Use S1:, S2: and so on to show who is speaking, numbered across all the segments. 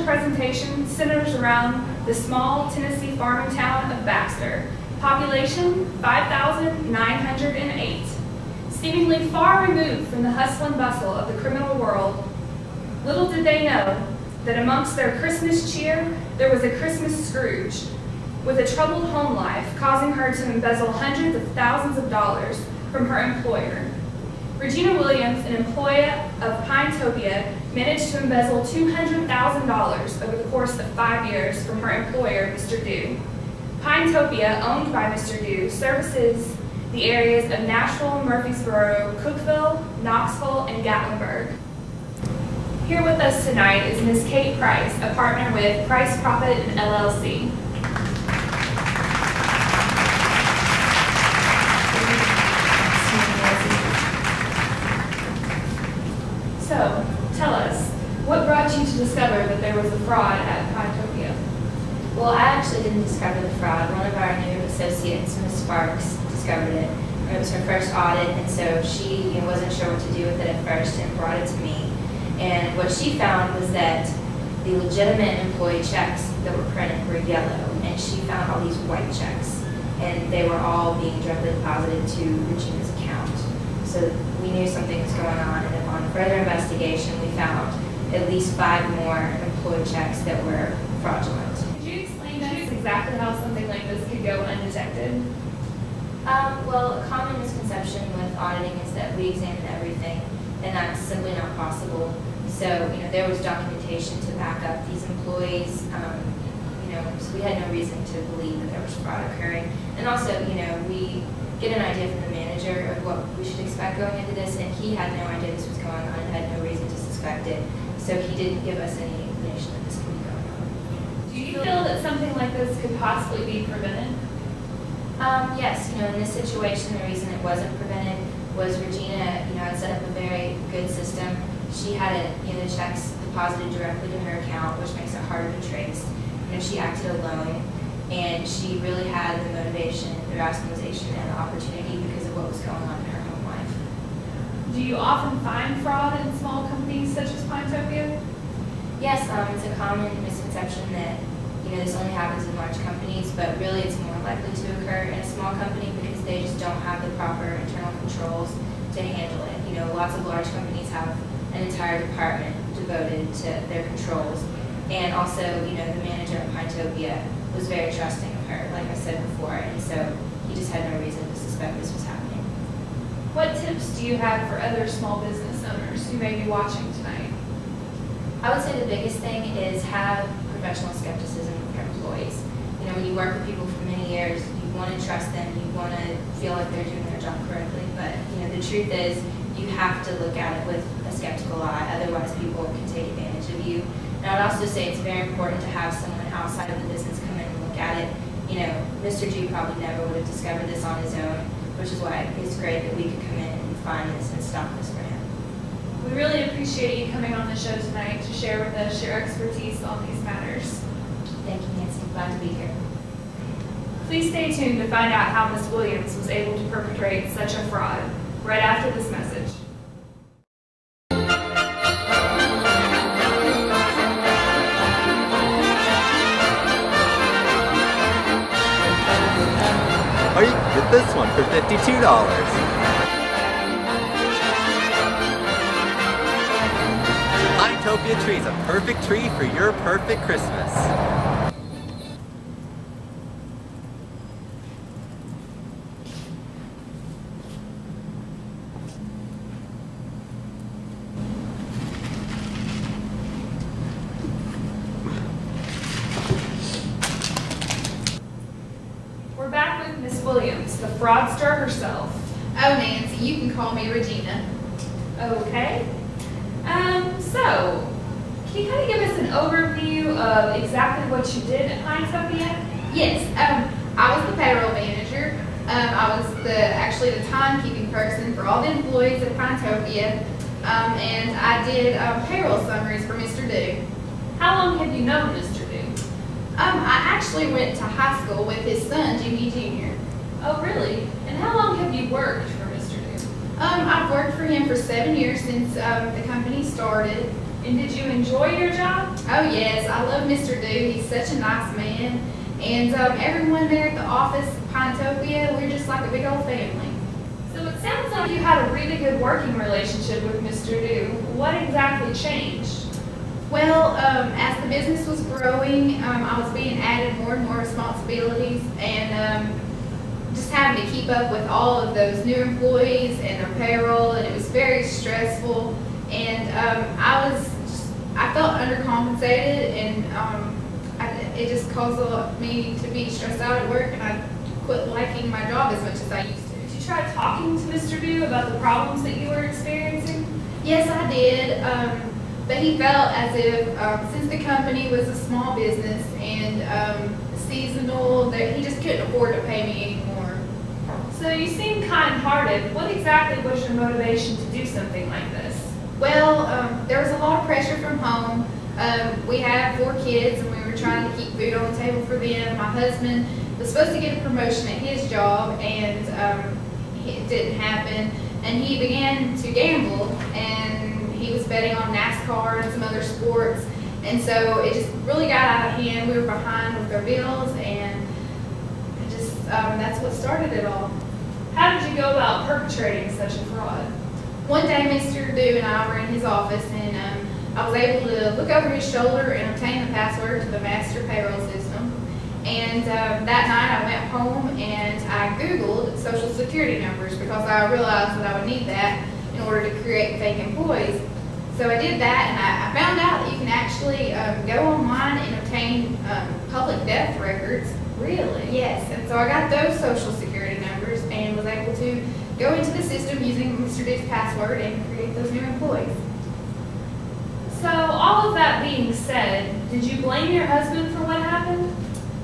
S1: special presentation centers around the small Tennessee farming town of Baxter. Population 5,908. Seemingly far removed from the hustle and bustle of the criminal world, little did they know that amongst their Christmas cheer, there was a Christmas Scrooge with a troubled home life, causing her to embezzle hundreds of thousands of dollars from her employer. Regina Williams, an employee of Pinetopia, managed to embezzle $200,000 over the course of 5 years from her employer, Mr. Dew. Pinetopia, owned by Mr. Dew, services the areas of Nashville, Murfreesboro, Cookeville, Knoxville, and Gatlinburg. Here with us tonight is Ms. Kate Price, a partner with Price Profit and LLC. So, tell us, what brought you to discover that there was a fraud at Pinetopia?
S2: Well, I actually didn't discover the fraud. One of our new associates, Ms. Sparks, discovered it. It was her first audit, and so she wasn't sure what to do with it at first and brought it to me. And what she found was that the legitimate employee checks that were printed were yellow, and she found all these white checks, and they were all being directly deposited to Regina's account. So we knew something was going on, and upon further investigation, we found at least 5 more employee checks that were fraudulent.
S1: Could you explain to us exactly how something like this could go undetected?
S2: Well, a common misconception with auditing is that we examine everything, and that's simply not possible. So, there was documentation to back up these employees, so we had no reason to believe that there was fraud occurring. And also, we get an idea from the manager of what we should expect going into this, and he had no idea this was going on and had no reason to suspect it. So he didn't give us any inclination that this could be going on.
S1: Do you feel that something like this could possibly be prevented?
S2: Yes, in this situation, the reason it wasn't prevented was Regina, had set up a very good system. She had the checks deposited directly to her account, which makes it harder to trace. She acted alone, and she really had the motivation, the rationalization, and the opportunity because of what was going on in her home life.
S1: Do you often find fraud in small companies such as Pinetopia?
S2: Yes, it's a common misconception that this only happens in large companies, but really it's more likely to occur in a small company because they just don't have the proper internal controls to handle it. Lots of large companies have an entire department devoted to their controls. And also, the manager at Pinetopia was very trusting of her, like I said before, and so he just had no reason to suspect this was happening.
S1: What tips do you have for other small business owners who may be watching tonight?
S2: I would say the biggest thing is have professional skepticism with your employees. When you work with people for many years, you want to trust them, you want to feel like they're doing their job correctly, but the truth is you have to look at it with a skeptical eye, otherwise people can take advantage of you. And I would also say it's very important to have someone outside of the business come in and look at it. Mr. G probably never would have discovered this on his own, which is why it's great that we could come in and find this and stop this for him.
S1: We really appreciate you coming on the show tonight to share with us your expertise on these matters.
S2: Thank you, Nancy. Glad to be here.
S1: Please stay tuned to find out how Ms. Williams was able to perpetrate such a fraud right after this message.
S3: Or you can get this one for $52. Pinetopia Trees, a perfect tree for your perfect Christmas.
S1: We're back with Ms. Williams, the fraudster herself.
S4: Oh, Nancy, you can call me Regina.
S1: Okay. So, can you kind of give us an overview of exactly what you did at Pinetopia?
S4: Yes, I was the payroll manager. I was actually the timekeeping person for all the employees at Pinetopia, and I did payroll summaries for Mr. Dew.
S1: How long have you known Mr. Dew?
S4: I actually went to high school with his son, Jimmy Jr.
S1: Oh, really? And how long have you worked for Mr. Dew?
S4: I've worked for him for 7 years since the company started.
S1: And did you enjoy your job?
S4: Oh yes, I love Mr. Dew. He's such a nice man. And everyone there at the office, Pinetopia, we're just like a big old family.
S1: So it sounds like you had a really good working relationship with Mr. Dew. What exactly changed?
S4: Well, as the business was growing, I was being added more and more responsibilities, and just having to keep up with all of those new employees and their payroll, and it was very stressful. And I felt undercompensated, and it just caused me to be stressed out at work, and I quit liking my job as much as I used to.
S1: Did you try talking to Mr. Dew about the problems that you were experiencing?
S4: Yes, I did. But he felt as if since the company was a small business and seasonal, that he just couldn't afford to pay me anymore.
S1: So you seem kind-hearted. What exactly was your motivation to do something like this?
S4: Well, there was a lot of pressure from home. We had 4 kids, and we were trying to keep food on the table for them. My husband was supposed to get a promotion at his job, and it didn't happen. And he began to gamble, and he was betting on NASCAR and some other sports. And so it just really got out of hand. We were behind with our bills, and that's what started it all.
S1: How did you go about perpetrating such a fraud?
S4: One day, Mr. Dew and I were in his office, and I was able to look over his shoulder and obtain the password to the master payroll system. And that night I went home and I Googled Social Security numbers because I realized that I would need that in order to create fake employees. So I did that, and I found out that you can actually go online and obtain public death records.
S1: Really?
S4: Yes, and so I got those Social Security numbers and was able to go into the system using Mr. Dew's password and create those new employees.
S1: So all of that being said, did you blame your husband for what happened?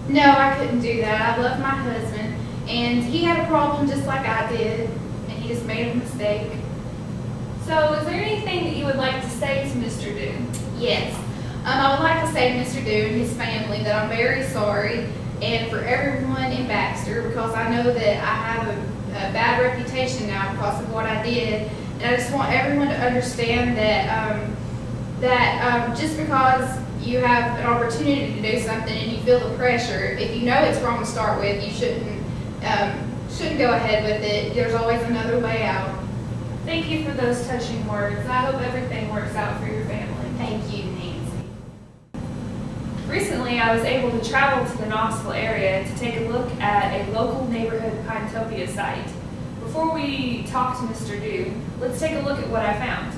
S4: No, I couldn't do that. I love my husband, and he had a problem just like I did, and he just made a mistake.
S1: So is there anything that you would like to say to Mr. Dew?
S4: Yes. I would like to say to Mr. Dew and his family that I'm very sorry, and for everyone in Baxter, because I know that I have a bad reputation now because of what I did. And I just want everyone to understand that just because you have an opportunity to do something and you feel the pressure, if you know it's wrong to start with, you shouldn't go ahead with it. There's always another way out.
S1: Thank you for those touching words. I hope everything works out for your family.
S4: Thank you, Nancy.
S1: Recently, I was able to travel to the Knoxville area to take a look at a local neighborhood Pinetopia site. Before we talk to Mr. Dew, let's take a look at what I found.